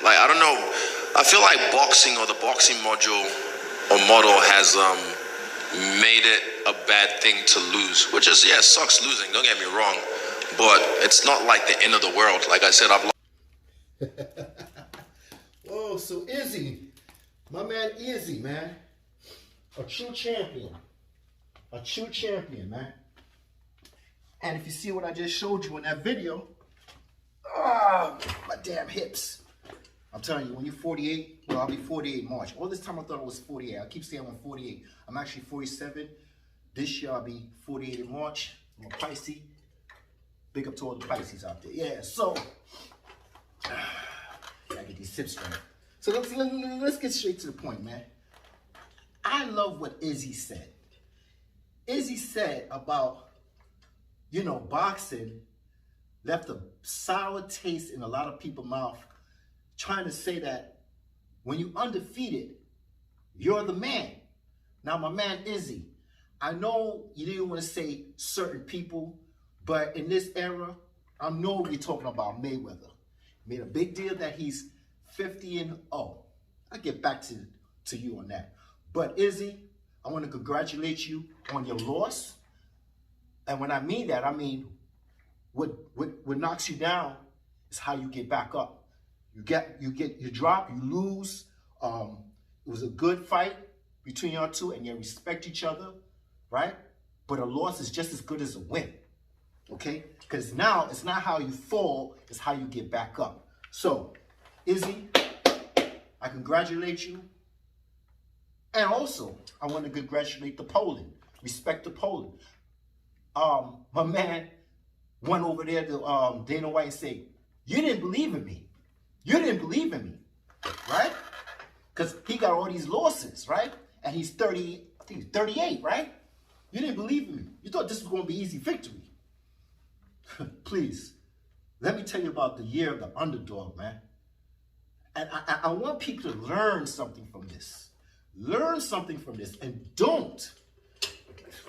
Like, I don't know. I feel like boxing or the boxing module or model has made it a bad thing to lose, which is, yeah, sucks losing, don't get me wrong, but it's not like the end of the world. Like I said, I've Whoa, so Izzy, my man Izzy, man, a true champion. A true champion, man. And if you see what I just showed you in that video, my damn hips. I'm telling you, when you're 48, well, I'll be 48 in March. All this time I thought I was 48. I keep saying I'm 48. I'm actually 47. This year I'll be 48 in March. I'm a Pisces. Big up to all the Pisces out there. Yeah, so, gotta get these hips straight. So let's get straight to the point, man. I love what Izzy said. Izzy said about, boxing left a sour taste in a lot of people's mouth, trying to say that when you undefeated, you're the man. Now, my man Izzy, I know you didn't want to say certain people, but in this era, I know you're talking about Mayweather. Made a big deal that he's 50-0. I'll get back to you on that. But Izzy, I want to congratulate you on your loss. And when I mean that, I mean what knocks you down is how you get back up. You drop, you lose. It was a good fight between y'all two, and you respect each other, right? But a loss is just as good as a win, okay? Because now it's not how you fall, it's how you get back up. So, Izzy, I congratulate you. And also, I want to congratulate the Poland. Respect to Poland. My man went over there to Dana White and said, "You didn't believe in me. You didn't believe in me," right? Because he got all these losses, right? And he's 30, I think he's 38, right? You didn't believe in me. You thought this was going to be easy victory. Please, let me tell you about the year of the underdog, man. And I want people to learn something from this. Learn something from this, and don't,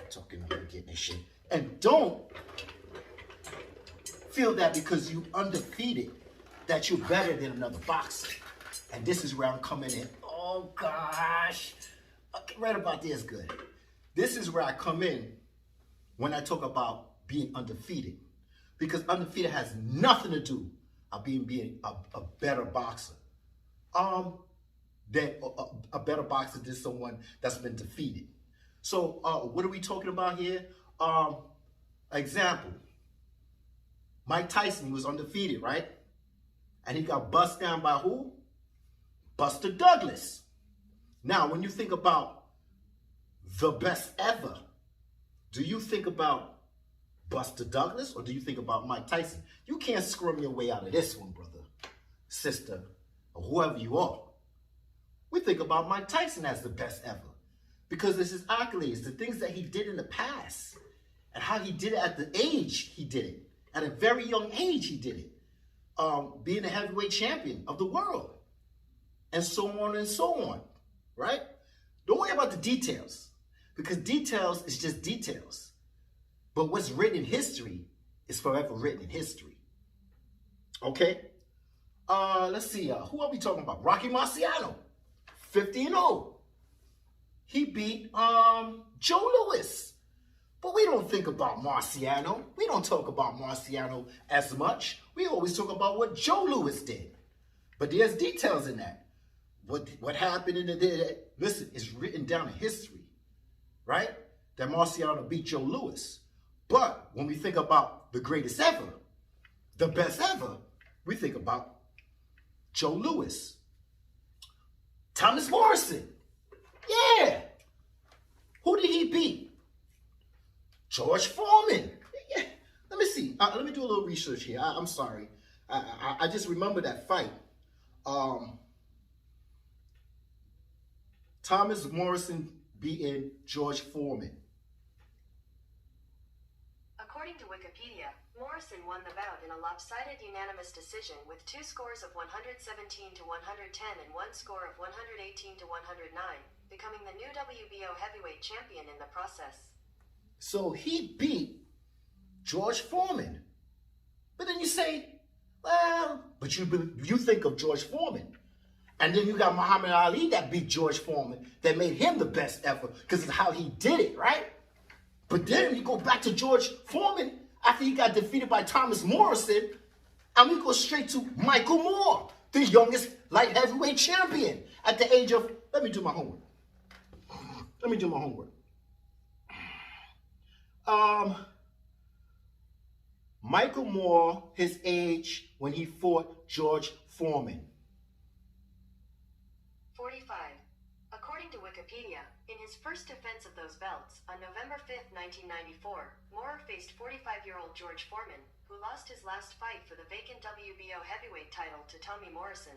talking about getting this shit, and don't feel that because you undefeated that you're better than another boxer. And this is where I'm coming in. Oh gosh, okay, right about this good. This is where I come in when I talk about being undefeated, because undefeated has nothing to do with being a better boxer. Than a better boxer than someone that's been defeated. So what are we talking about here? Example, Mike Tyson was undefeated, right? And he got bust down by who? Buster Douglas. Now, when you think about the best ever, do you think about Buster Douglas or do you think about Mike Tyson? You can't scrum your way out of this one, brother, sister, or whoever you are. We think about Mike Tyson as the best ever because it's his accolades, the things that he did in the past, and how he did it at the age he did it. At a very young age, he did it. Being a heavyweight champion of the world, and so on and so on, right? Don't worry about the details, because details is just details. But what's written in history is forever written in history. Okay? Let's see, who are we talking about? Rocky Marciano. 50-0. He beat Joe Louis. But we don't think about Marciano. We don't talk about Marciano as much. We always talk about what Joe Louis did. But there's details in that. What happened in the day, listen, it's written down in history, right? That Marciano beat Joe Louis. But when we think about the greatest ever, the best ever, we think about Joe Louis. Thomas Morrison. Yeah. Who did he beat? George Foreman. Yeah. Let me see. Let me do a little research here. I'm sorry. I just remember that fight. Thomas Morrison beating George Foreman. According to Wikipedia, Morrison won the bout in a lopsided unanimous decision with 2 scores of 117 to 110 and 1 score of 118 to 109, becoming the new WBO heavyweight champion in the process. So he beat George Foreman. But then you say, Well, but you think of George Foreman. And then you got Muhammad Ali that beat George Foreman, that made him the best ever because of how he did it, right? But then you go back to George Foreman after he got defeated by Thomas Morrison, and we go straight to Michael Moore, the youngest light heavyweight champion at the age of, let me do my homework. Michael Moore, his age when he fought George Foreman. 45. According to Wikipedia, in his first defense of those belts, on November 5th, 1994, Moore faced 45-year-old George Foreman, who lost his last fight for the vacant WBO heavyweight title to Tommy Morrison.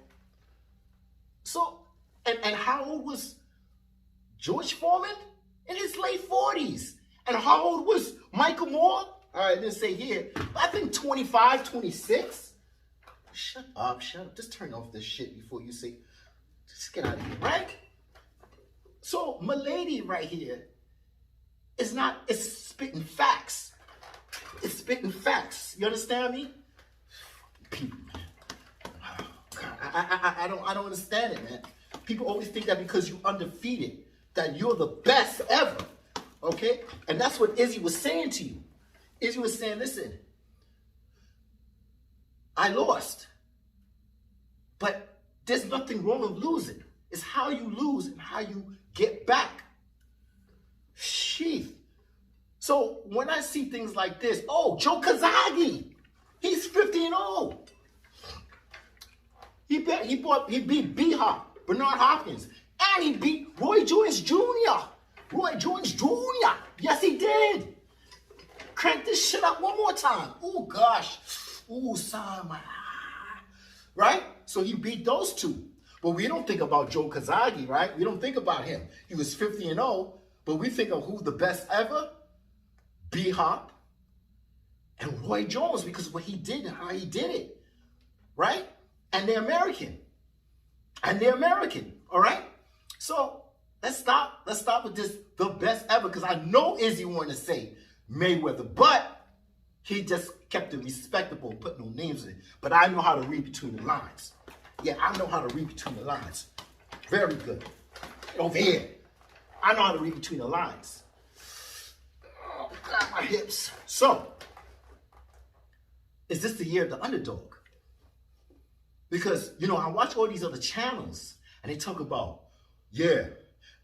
So, and how old was George Foreman? In his late 40s. And how old was Michael Moore? All right, let's say here, I think 25, 26. Shut up. Just turn off this shit before you say, just get out of here, right? So, Milady right here is spitting facts. It's spitting facts. You understand me? People, man. Oh, God. I don't understand it, man. People always think that because you're undefeated, that you're the best ever. Okay? And that's what Izzy was saying to you. Izzy was saying, listen, I lost. But there's nothing wrong with losing. It's how you lose and how you get back. Sheath. So when I see things like this, oh, Joe Kazagi, he's 50-0. He beat B-Hop, Bernard Hopkins, and he beat Roy Jones Jr. Yes, he did. Crank this shit up one more time. Oh, gosh. Oh, son, my... Right? So he beat those two. But we don't think about Joe Kazagi, right? We don't think about him. He was 50-0, but we think of who the best ever? B-Hop and Roy Jones, because of what he did and how he did it. Right? And they're American. All right? So let's stop with this, the best ever, because I know Izzy wanted to say Mayweather, but he just kept it respectable, put no names in it. But I know how to read between the lines. Yeah, I know how to read between the lines. Very good. Over here. I know how to read between the lines. Oh, God, my hips. So, is this the year of the underdog? Because, you know, I watch all these other channels, and they talk about, yeah,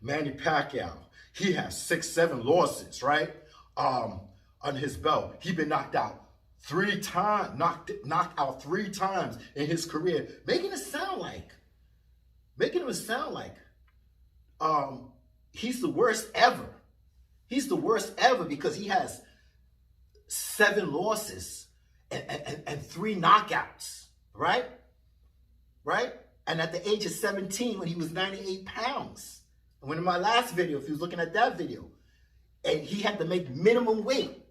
Manny Pacquiao, he has 6, 7 losses, right? On his belt. He's been knocked out 3 times, knocked out 3 times in his career, making it sound like he's the worst ever. He's the worst ever because he has 7 losses and 3 knockouts, right? Right? And at the age of 17, when he was 98 pounds, and when in my last video, if you was looking at that video, and he had to make minimum weight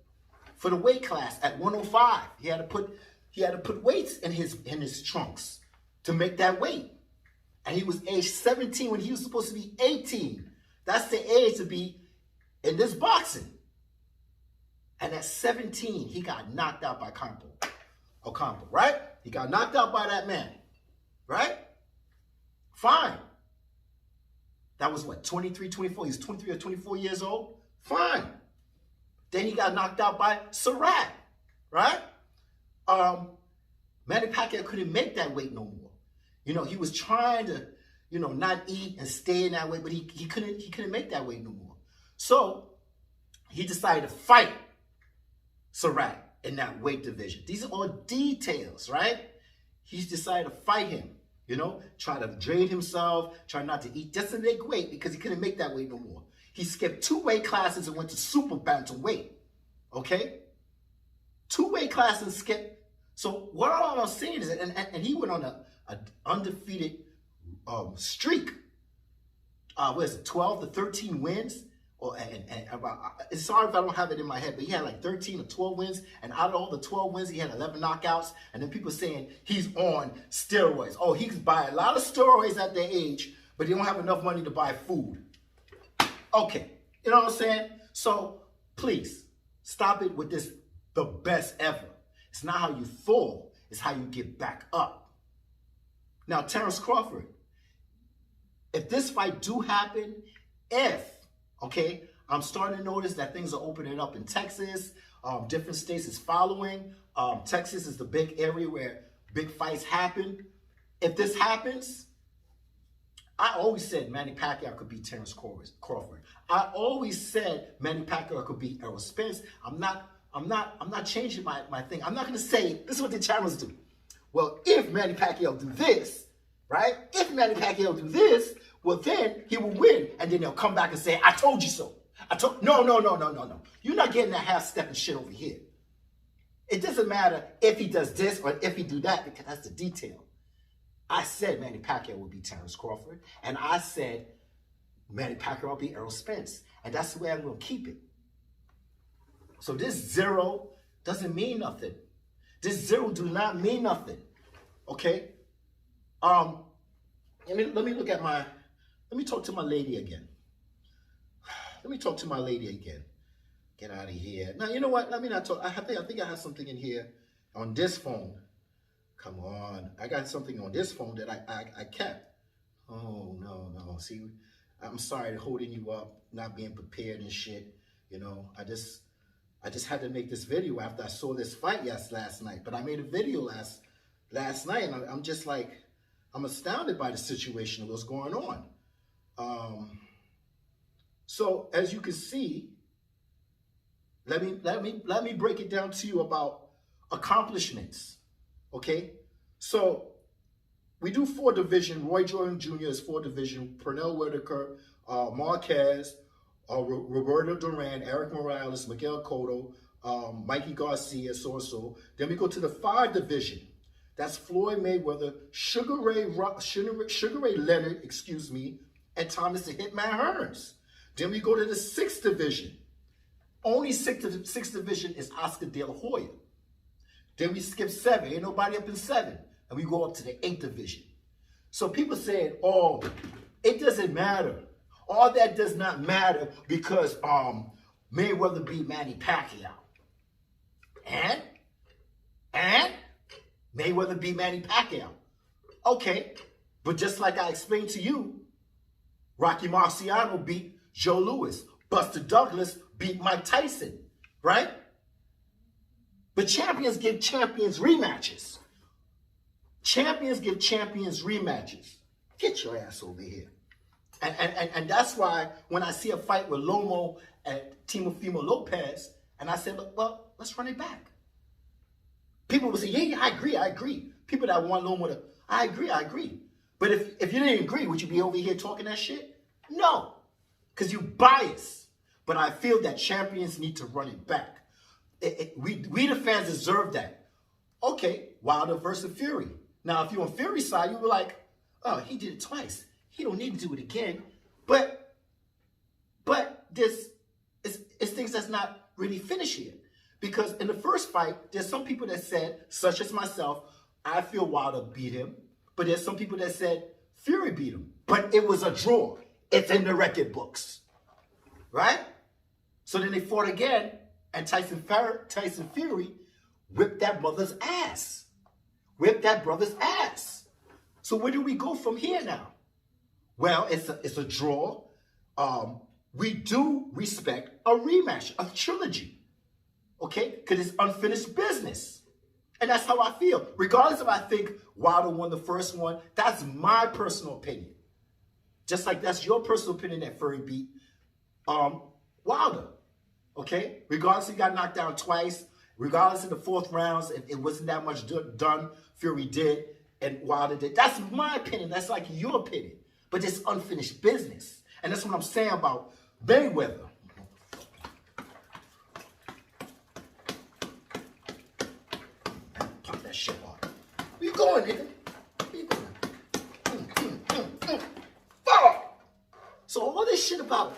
for the weight class at 105. He had to put weights in his trunks to make that weight. And he was age 17 when he was supposed to be 18. That's the age to be in this boxing. And at 17, he got knocked out by Ocampo, right? He got knocked out by that man, right? Fine. That was what, 23, 24? He was 23 or 24 years old? Fine. Then he got knocked out by Surratt, right? Manny Pacquiao couldn't make that weight no more. You know, he was trying to, you know, not eat and stay in that weight, but he couldn't make that weight no more. So he decided to fight Surratt in that weight division. These are all details, right? He's decided to fight him, you know, try to drain himself, try not to eat just to make weight because he couldn't make that weight no more. He skipped 2 weight classes and went to super bantamweight, okay? 2 weight classes skipped. So what all I'm saying is, and he went on an undefeated streak. What is it, 12 to 13 wins? It's sorry if I don't have it in my head, but he had like 13 or 12 wins, and out of all the 12 wins, he had 11 knockouts, and then people saying he's on steroids. Oh, he can buy a lot of steroids at their age, but they don't have enough money to buy food. Okay, you know what I'm saying? So, please, stop it with this, the best ever. It's not how you fall. is how you get back up. Now, Terrence Crawford, if this fight do happen, okay, I'm starting to notice that things are opening up in Texas. Different states is following. Texas is the big area where big fights happen. If this happens, I always said Manny Pacquiao could beat Terrence Crawford. I always said Manny Pacquiao could beat Errol Spence. I'm not changing my thing. I'm not going to say this is what the channels do. Well, if Manny Pacquiao do this, right? If Manny Pacquiao do this, well, then he will win, and then they'll come back and say, "I told you so." No. You're not getting that half-stepping shit over here. It doesn't matter if he does this or if he do that, because that's the detail. I said Manny Pacquiao would beat Terrence Crawford, and I said Manny Pacquiao will beat Errol Spence, and that's the way I'm going to keep it. So this 0 doesn't mean nothing. This 0 do not mean nothing. Okay? Let me look at let me talk to my lady again. Let me talk to my lady again. Get out of here. Now, you know what? Let me not talk. I think I have something in here on this phone. Come on. I got something on this phone that I kept. Oh, no. See, I'm sorry holding you up, not being prepared and shit. You know, I just had to make this video after I saw this fight last night. But I made a video last night, and I'm just like, I'm astounded by the situation of what's going on. So as you can see, let me break it down to you about accomplishments. Okay, so we do 4 division. Roy Jordan Jr. is 4 division. Pernell Whitaker, Marquez, Roberto Duran, Eric Morales, Miguel Cotto, Mikey Garcia, so. Then we go to the 5 division. That's Floyd Mayweather, Sugar Ray Leonard, and Thomas the Hitman Hearns. Then we go to the 6th division. Only 6th division is Oscar De La Hoya. Then we skip 7. Ain't nobody up in 7. And we go up to the 8th division. So people saying, oh, it doesn't matter. All that does not matter because Mayweather beat Manny Pacquiao. And Mayweather beat Manny Pacquiao. Okay, but just like I explained to you, Rocky Marciano beat Joe Louis. Buster Douglas beat Mike Tyson, right? But champions give champions rematches. Champions give champions rematches. Get your ass over here. And that's why when I see a fight with Lomo and Teofimo Lopez, and I said, well, let's run it back. People will say, yeah, I agree. People that want Lomo to, I agree. But if you didn't agree, would you be over here talking that shit? No, because you biased. But I feel that champions need to run it back. We the fans deserve that. Okay, Wilder versus Fury. Now, if you're on Fury's side, you were like, oh, he did it twice. He don't need to do it again. But this is things that's not really finished yet. Because in the first fight, there's some people that said, such as myself, I feel Wilder beat him. But there's some people that said Fury beat him. But it was a draw. It's in the record books. Right? So then they fought again, and Tyson Fury whipped that brother's ass. Whipped that brother's ass. So where do we go from here now? Well, it's a draw. We do respect a rematch, a trilogy. Okay? Because it's unfinished business. And that's how I feel. Regardless if I think Wilder won the first one, that's my personal opinion. Just like that's your personal opinion that Fury beat Wilder. Okay? Regardless if he got knocked down twice, regardless of the 4th rounds, it wasn't that much done, Fury did, and Wilder did. That's my opinion. That's like your opinion. But it's unfinished business. And that's what I'm saying about Mayweather. Pop that shit off. Where you going, nigga? Where you going? So all this shit about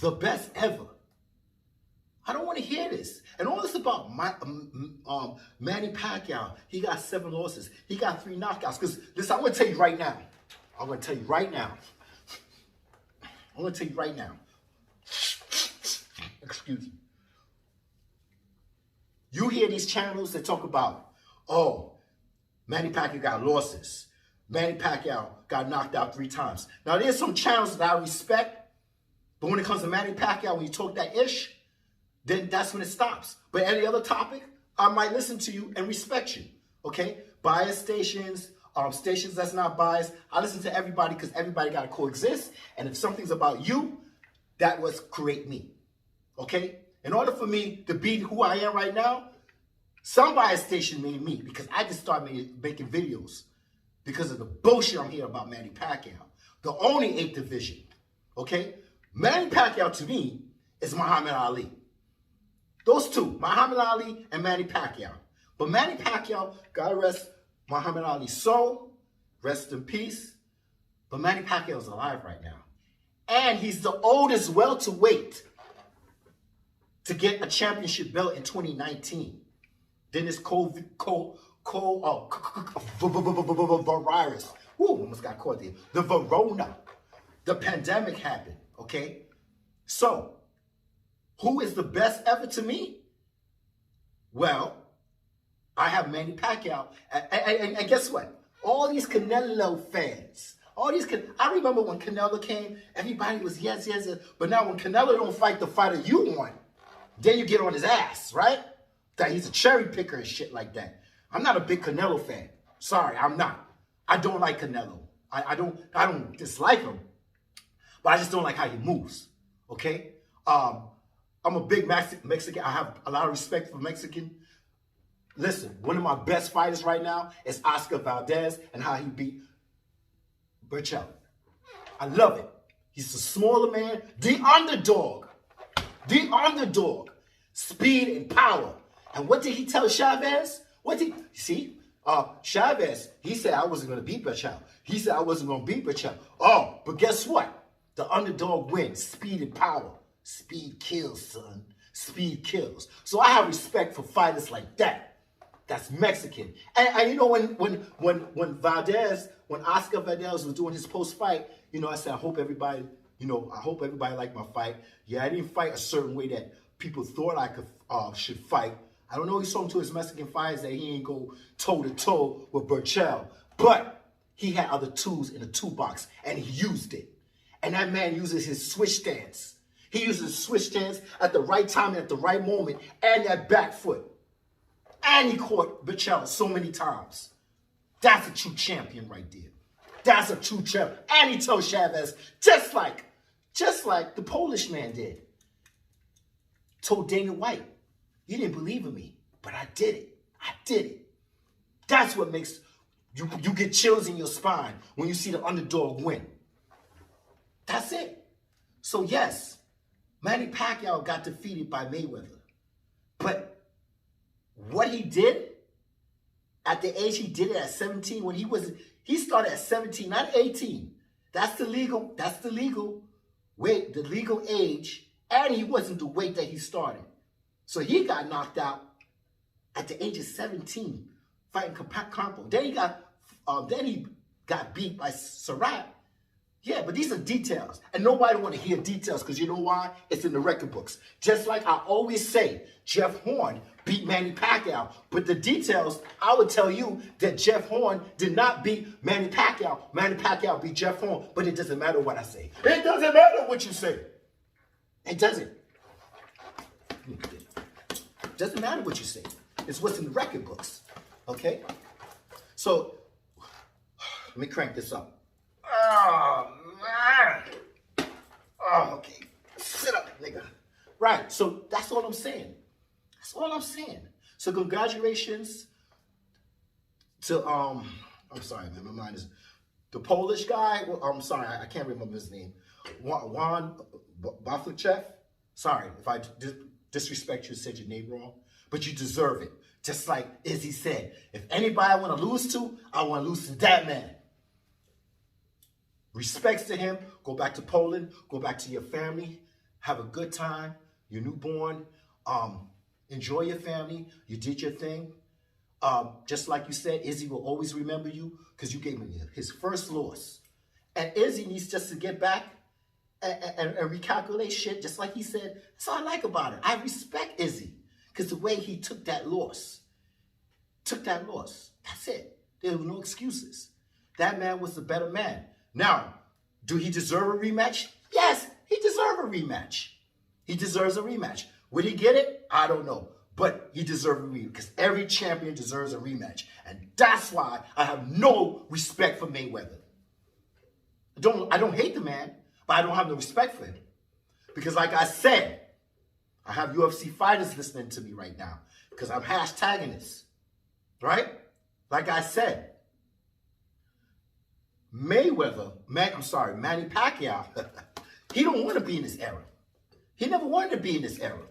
the best ever, I don't want to hear this. And all this about Manny Pacquiao, he got 7 losses. He got 3 knockouts. Because this, I'm going to tell you right now. Excuse me. You hear these channels that talk about oh, Manny Pacquiao got losses. Manny Pacquiao got knocked out 3 times. Now, there's some channels that I respect, but when it comes to Manny Pacquiao, when you talk that ish, then that's when it stops. But any other topic, I might listen to you and respect you, okay? Biased stations, stations that's not biased, I listen to everybody because everybody got to coexist. And if something's about you, that was create me, okay? In order for me to be who I am right now, some biased station made me because I just started making videos because of the bullshit I'm hearing about Manny Pacquiao. The only 8th division, okay? Manny Pacquiao to me is Muhammad Ali. Those two, Muhammad Ali and Manny Pacquiao. But Manny Pacquiao, God rest Muhammad Ali's soul, rest in peace. But Manny Pacquiao is alive right now. And he's the oldest welterweight to get a championship belt in 2019. Then this virus. Woo, almost got caught there. The Verona. The pandemic happened, okay? So, who is the best ever to me? Well, I have Manny Pacquiao. And guess what? All these Canelo fans, I remember when Canelo came, everybody was yes. But now when Canelo don't fight the fighter you want, then you get on his ass, right? That he's a cherry picker and shit like that. I'm not a big Canelo fan. Sorry, I'm not. I don't like Canelo. I don't dislike him, but I just don't like how he moves, okay? I'm a big Mexican. I have a lot of respect for Mexican. Listen, one of my best fighters right now is Oscar Valdez and how he beat Berchelt. I love it. He's a smaller man, the underdog. The underdog. Speed and power. And what did he tell Chavez? Chavez, he said I wasn't going to beat Berchelt. He said I wasn't going to beat Berchelt. Oh, but guess what? The underdog wins. Speed and power. Speed kills, son. Speed kills. So I have respect for fighters like that. That's Mexican. And you know, when Oscar Valdez was doing his post-fight, you know, I said, I hope everybody liked my fight. Yeah, I didn't fight a certain way that people thought I should fight. I don't know, he's talking to his Mexican fighters that he ain't go toe-to-toe with Berchelt. But he had other tools in the toolbox, and he used it. And that man uses his switch stance. He uses switch stance at the right time and at the right moment, and that back foot. And he caught Berchelt so many times. That's a true champion right there. That's a true champion. And he told Chavez, just like the Polish man did. Told Dana White, you didn't believe in me, but I did it. I did it. That's what makes you get chills in your spine when you see the underdog win. That's it. So yes, Manny Pacquiao got defeated by Mayweather. But what he did at the age he did it at 17, when he started at 17, not 18. That's the legal weight, the legal age, and he wasn't the weight that he started. So he got knocked out at the age of 17, fighting Campo. Then he got beat by Surratt. Yeah, but these are details. And nobody want to hear details because you know why? It's in the record books. Just like I always say, Jeff Horn beat Manny Pacquiao. But the details, I would tell you that Jeff Horn did not beat Manny Pacquiao. Manny Pacquiao beat Jeff Horn. But it doesn't matter what I say. It doesn't matter what you say. It doesn't. It doesn't matter what you say. It's what's in the record books. Okay? So, let me crank this up. Oh, man. Oh, okay. Sit up, nigga. Right. So that's all I'm saying. That's all I'm saying. So congratulations to, I'm sorry, man. My mind is, the Polish guy. Well, I'm sorry. I can't remember his name. Juan Baflichev. Sorry if I disrespect you and said your name wrong. But you deserve it. Just like Izzy said. If anybody I want to lose to, I want to lose to that man. Respects to him. Go back to Poland. Go back to your family. Have a good time. Your newborn. Enjoy your family. You did your thing. Just like you said, Izzy will always remember you because you gave him his first loss. And Izzy needs just to get back and recalculate shit, just like he said. That's all I like about it. I respect Izzy because the way he took that loss. took that loss. That's it. There were no excuses. That man was the better man. Now, do he deserve a rematch? Yes, he deserves a rematch. He deserves a rematch. Would he get it? I don't know. But he deserves a rematch because every champion deserves a rematch. And that's why I have no respect for Mayweather. I don't hate the man, but I don't have no respect for him. Because like I said, I have UFC fighters listening to me right now because I'm hashtagging this, right? Like I said, Manny Pacquiao, he don't want to be in this era. He never wanted to be in this era.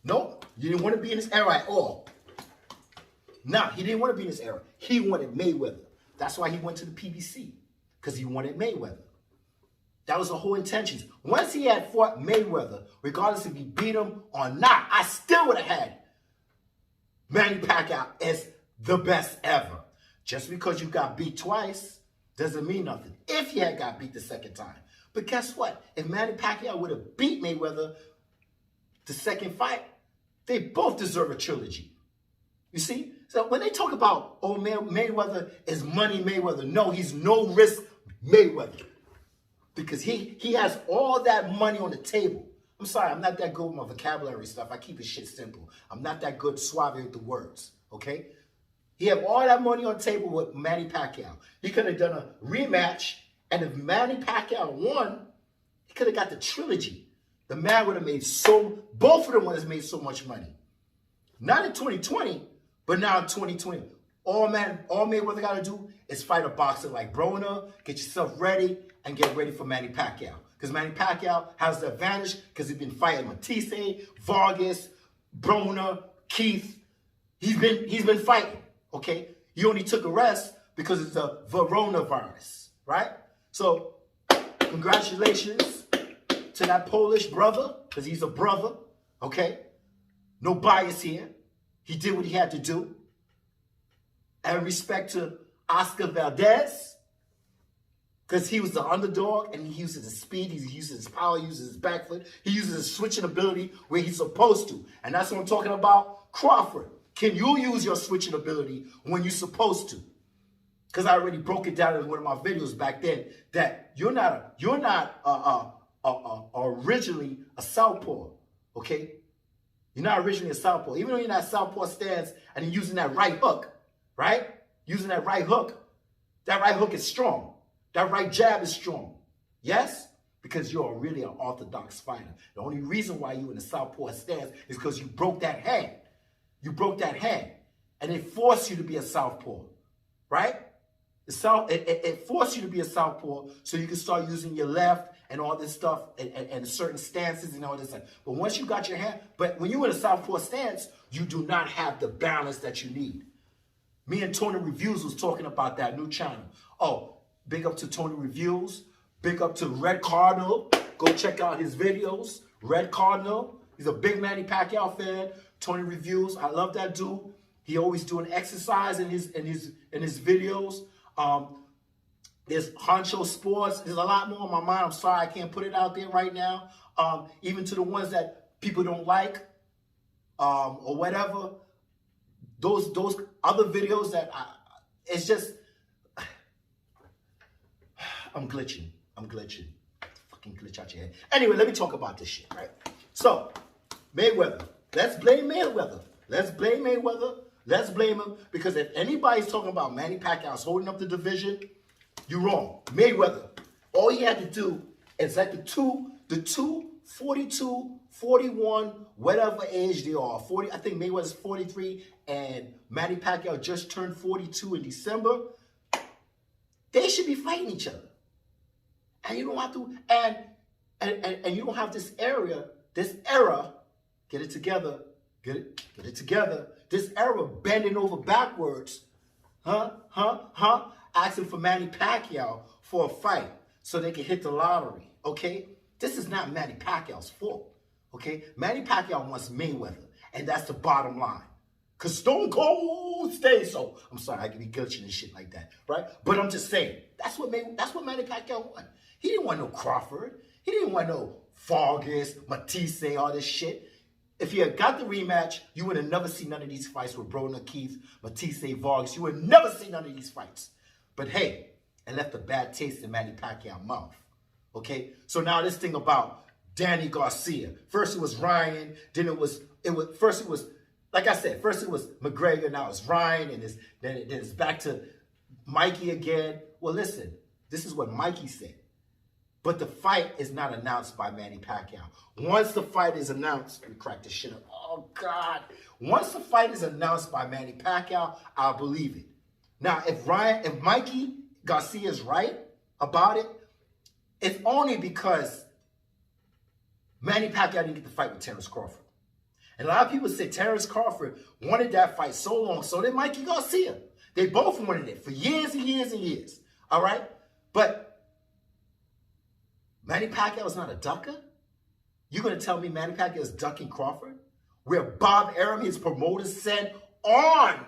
Nope, he didn't want to be in this era at all. Nah, he didn't want to be in this era. He wanted Mayweather. That's why he went to the PBC, because he wanted Mayweather. That was the whole intention. Once he had fought Mayweather, regardless if he beat him or not, I still would have had Manny Pacquiao as the best ever. Just because you got beat twice doesn't mean nothing. If you had got beat the second time. But guess what? If Manny Pacquiao would have beat Mayweather the second fight, they both deserve a trilogy. You see? So when they talk about, oh, Mayweather is money Mayweather, no, he's no risk Mayweather. Because he has all that money on the table. I'm sorry, I'm not that good with my vocabulary stuff. I keep it shit simple. I'm not that good suave with the words, okay? He had all that money on the table with Manny Pacquiao. He could have done a rematch, and if Manny Pacquiao won, he could have got the trilogy. The man would have made both of them would have made so much money. Not in 2020, but now in 2020. All Mayweather got to do is fight a boxer like Broner, get yourself ready, and get ready for Manny Pacquiao. Because Manny Pacquiao has the advantage because he's been fighting Matisse, Vargas, Broner, Keith. He's been fighting, okay? He only took a rest because it's a coronavirus, right? So, congratulations to that Polish brother, because he's a brother, okay? No bias here. He did what he had to do. And respect to Oscar Valdez, because he was the underdog and he uses his speed, he uses his power, he uses his back foot, he uses his switching ability where he's supposed to. And that's what I'm talking about. Crawford, can you use your switching ability when you're supposed to? Because I already broke it down in one of my videos back then that you're not originally a southpaw, okay? You're not originally a southpaw. Even though you're not southpaw stance and you're using that right hook, right? Using that right hook is strong. That right jab is strong. Yes? Because you're really an orthodox fighter. The only reason why you're in a southpaw stance is because you broke that hand. You broke that hand. And it forced you to be a southpaw. Right? It forced you to be a southpaw so you can start using your left and all this stuff and certain stances and all this stuff. But once you got your hand, but when you're in a southpaw stance, you do not have the balance that you need. Me and Tony Reviews was talking about that new channel. Oh, big up to Tony Reviews. Big up to Red Cardinal. Go check out his videos. Red Cardinal. He's a big Manny Pacquiao fan. Tony Reviews. I love that dude. He always doing exercise in his videos. There's Honcho Sports. There's a lot more on my mind. I'm sorry I can't put it out there right now. Even to the ones that people don't like or whatever. Those other videos that it's just, I'm glitching. Fucking glitch out your head. Anyway, let me talk about this shit, right? So, Mayweather. Let's blame Mayweather. Let's blame him, because if anybody's talking about Manny Pacquiao's holding up the division, you're wrong. Mayweather. All he had to do is let the two 42, 41, whatever age they are. 40, I think Mayweather's 43 and Manny Pacquiao just turned 42 in December. They should be fighting each other. And you don't have to, and you don't have this era, get it together, this era bending over backwards, asking for Manny Pacquiao for a fight so they can hit the lottery, okay? This is not Manny Pacquiao's fault, okay? Manny Pacquiao wants Mayweather, and that's the bottom line. Because Stone Cold stays so. I'm sorry, I can be glitching and shit like that, right? But I'm just saying, that's what Manny Pacquiao wanted. He didn't want no Crawford. He didn't want no Vargas, Matisse, all this shit. If you had got the rematch, you would have never seen none of these fights with Broner Keith, Matisse Vargas. You would never see none of these fights. But hey, it left a bad taste in Manny Pacquiao's mouth. Okay? So now this thing about Danny Garcia. First it was Ryan, then it was like I said, first it was McGregor, now it's Ryan, and then it's back to Mikey again. Well, listen, this is what Mikey said. But the fight is not announced by Manny Pacquiao. Once the fight is announced, let me crack this shit up. Oh, God. Once the fight is announced by Manny Pacquiao, I'll believe it. Now, if Mikey Garcia is right about it, it's only because Manny Pacquiao didn't get the fight with Terrence Crawford. And a lot of people say Terrence Crawford wanted that fight so long, so did Mikey Garcia. They both wanted it for years and years and years. All right? But Manny Pacquiao is not a ducker? You're going to tell me Manny Pacquiao is ducking Crawford? Where Bob Arum, his promoter, said on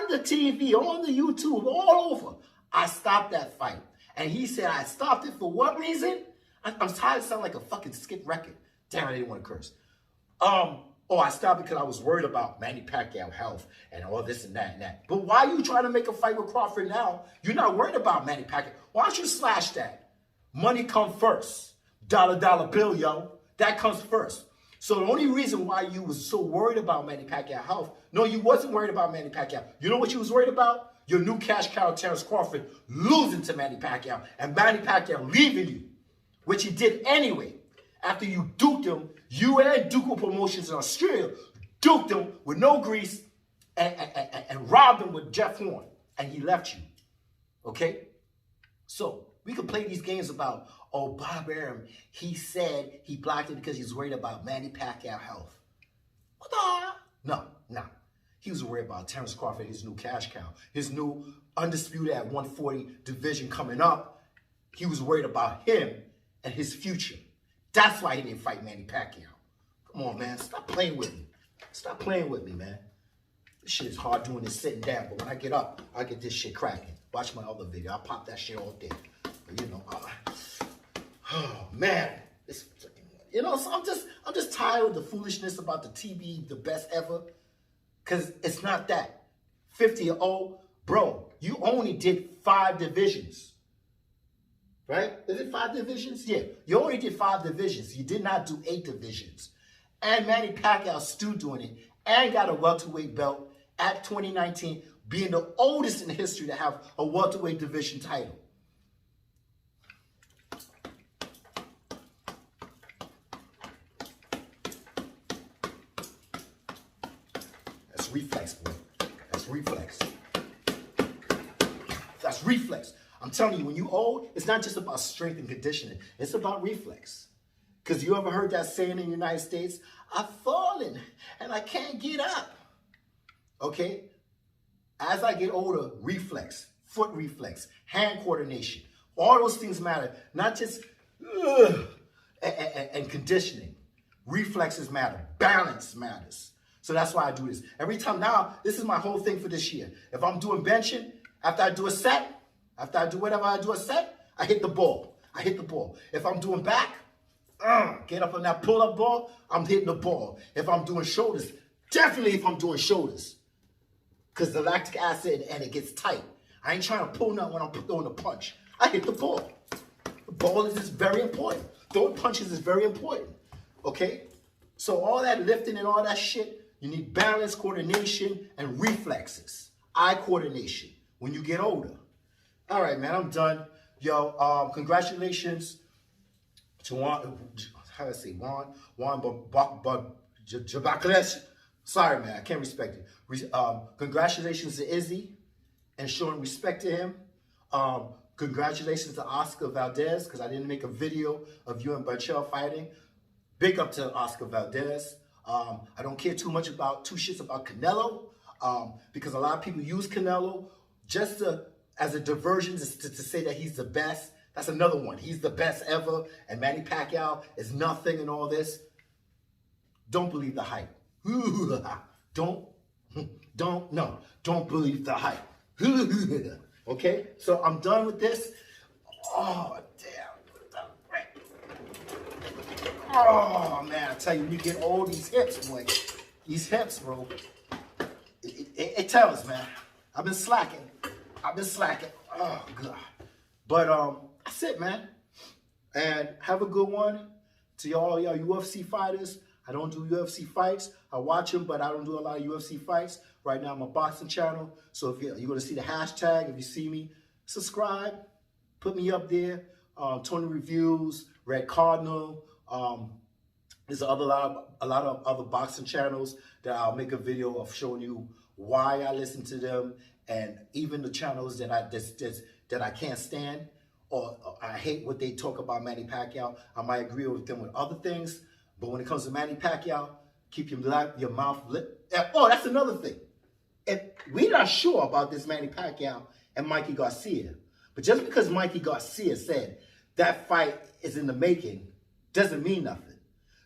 the TV, on the YouTube, all over, I stopped that fight. And he said, I stopped it for what reason? I'm tired of sounding like a fucking skip record. Damn, I didn't want to curse. I stopped because I was worried about Manny Pacquiao's health and all this and that and that. But why are you trying to make a fight with Crawford now? You're not worried about Manny Pacquiao. Why don't you slash that? Money comes first. Dollar bill, yo. That comes first. So the only reason why you was so worried about Manny Pacquiao's health, no, you wasn't worried about Manny Pacquiao. You know what you was worried about? Your new cash cow, Terrence Crawford, losing to Manny Pacquiao and Manny Pacquiao leaving you, which he did anyway. After you duked him, you and Ducal Promotions in Australia duked him with no grease and robbed him with Jeff Horn, and he left you. Okay? So we could play these games about, oh, Bob Arum, he said he blocked it because he's worried about Manny Pacquiao's health. What the? No. He was worried about Terrence Crawford, his new cash cow, his new undisputed at 140 division coming up. He was worried about him and his future. That's why he didn't fight Manny Pacquiao. Come on, man. Stop playing with me. Stop playing with me, man. This shit is hard doing this sitting down, but when I get up, I get this shit cracking. Watch my other video. I'll pop that shit all day. But, you know, oh, man. So I'm just tired of the foolishness about the TV, the best ever. Because it's not that. 50-0, bro, you only did 5 divisions. Right? Is it 5 divisions? Yeah. You only did 5 divisions. You did not do 8 divisions. And Manny Pacquiao's still doing it. And got a welterweight belt at 2019, being the oldest in history to have a welterweight division title. That's reflex, boy. That's reflex. That's reflex. I'm telling you, when you old, it's not just about strength and conditioning. It's about reflex. Because you ever heard that saying in the United States? I've fallen and I can't get up. Okay? As I get older, reflex, foot reflex, hand coordination, all those things matter. Not just and conditioning. Reflexes matter. Balance matters. So that's why I do this. Every time now, this is my whole thing for this year. If I'm doing benching, after I do a set, after I do whatever I do a set, I hit the ball. I hit the ball. If I'm doing back, get up on that pull-up ball, I'm hitting the ball. If I'm doing shoulders, definitely if I'm doing shoulders. Because the lactic acid and it gets tight. I ain't trying to pull nothing when I'm throwing a punch. I hit the ball. The ball is very important. Throwing punches is very important. Okay? So all that lifting and all that shit, you need balance, coordination, and reflexes. Eye coordination when you get older. All right, man, I'm done. Yo, congratulations to Juan Jabakles. Sorry, man, I can't respect it. Congratulations to Izzy and showing respect to him. Congratulations to Oscar Valdez, because I didn't make a video of you and Burchell fighting. Big up to Oscar Valdez. I don't care too shits about Canelo, because a lot of people use Canelo just as a diversion to say that he's the best. That's another one. He's the best ever, and Manny Pacquiao is nothing and all this. Don't believe the hype. Don't believe the hype. Okay? So I'm done with this. Oh, damn. Oh man, I tell you, you get all these hips, boy. These hips, bro. It tells, man. I've been slacking. Oh god. But that's it, man. And have a good one. To y'all UFC fighters. I don't do UFC fights. I watch them, but I don't do a lot of UFC fights. Right now, I'm a boxing channel. So if you're going to see the hashtag, if you see me, subscribe. Put me up there. Tony Reviews, Red Cardinal. There's a lot of other boxing channels that I'll make a video of showing you why I listen to them, and even the channels that I can't stand or I hate what they talk about Manny Pacquiao. I might agree with them with other things, but when it comes to Manny Pacquiao, keep your mouth lit. Oh, that's another thing. If we're not sure about this Manny Pacquiao and Mikey Garcia, but just because Mikey Garcia said that fight is in the making doesn't mean nothing.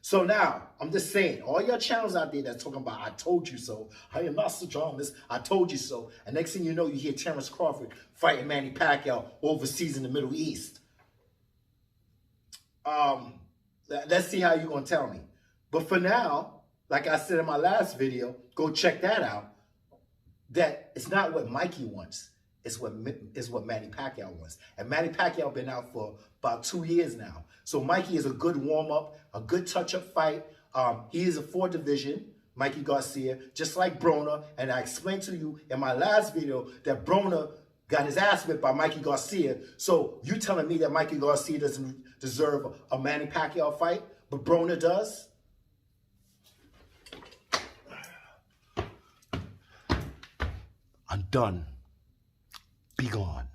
So now, I'm just saying, all your channels out there that's talking about, I told you so, I am Nostradamus, I told you so, and next thing you know, you hear Terrence Crawford fighting Manny Pacquiao overseas in the Middle East. Let's see how you're going to tell me. But for now, like I said in my last video, go check that out, that it's not what Mikey wants. It's what Manny Pacquiao wants. And Manny Pacquiao been out for about 2 years now. So Mikey is a good warm-up, a good touch-up fight. He is a 4th division, Mikey Garcia, just like Broner. And I explained to you in my last video that Broner got his ass whipped by Mikey Garcia. So you telling me that Mikey Garcia doesn't deserve a Manny Pacquiao fight, but Broner does? I'm done. Be gone.